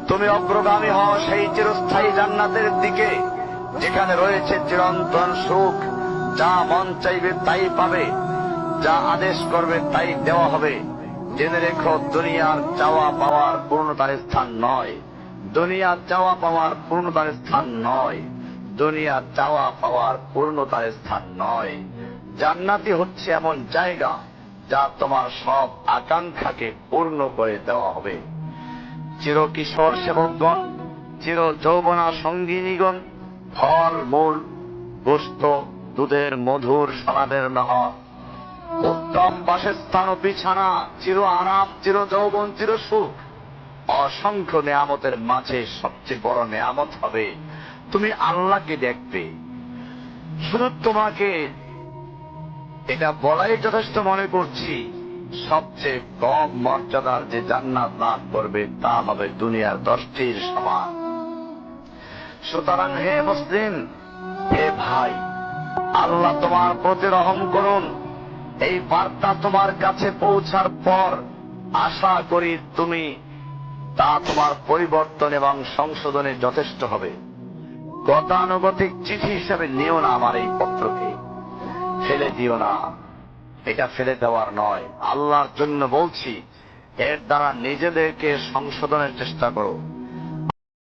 তুমি অগ্রগামী হও সেই চিরস্থায়ী জান্নাতের দিকে, যেখানে রয়েছে চিরন্তন সুখ। যা মন চাইবে তাই পাবে, যা আদেশ করবে তাই দেওয়া হবে। জেনে রেখো, দুনিয়ার চাওয়া পাওয়ার পূর্ণতার স্থান নয়। দুনিয়ার চাওয়া পাওয়ার পূর্ণতার স্থান নয়। দুনিয়ার চাওয়া পাওয়ার পূর্ণতার স্থান নয়। জান্নাতি হচ্ছে এমন জায়গা যা তোমার সব আকাঙ্ক্ষাকে পূর্ণ করে দেওয়া হবে। চির কিশোর সেবকগণ, চির যৌবনা সঙ্গিনীগণ, ফল মূল, গোস্ত, দুধের মধুর সমাদের নহর, উত্তম বাসস্থান ও বিছানা, চির আরাম, চির যৌবন, চির সুখ, অসংখ্য নেয়ামতের মাঝে সবচেয়ে বড় নেয়ামত হবে তুমি আল্লাহকে দেখবে। শুধু তোমাকে এটা বলাই যথেষ্ট মনে করছি, সবচেয়ে কম মর্যাদার যে জান্নাত লাভ করবে তা হবে দুনিয়ার 10টির সমান। সুতরাং হে মুসলিম, হে ভাই, আল্লাহ তোমার প্রতি রহম করুন। এই বার্তা তোমার কাছে পৌঁছার পর আশা করি তুমি তা তোমার পরিবর্তন এবং সংশোধনে যথেষ্ট হবে। গতানুগতিক চিঠি হিসাবে নিও না আমার এই পত্রকে, ফেলে দিও না। এটা ফেলে দেওয়ার নয়, আল্লাহর জন্য বলছি। এর দ্বারা নিজেদেরকে সংশোধনের চেষ্টা করো।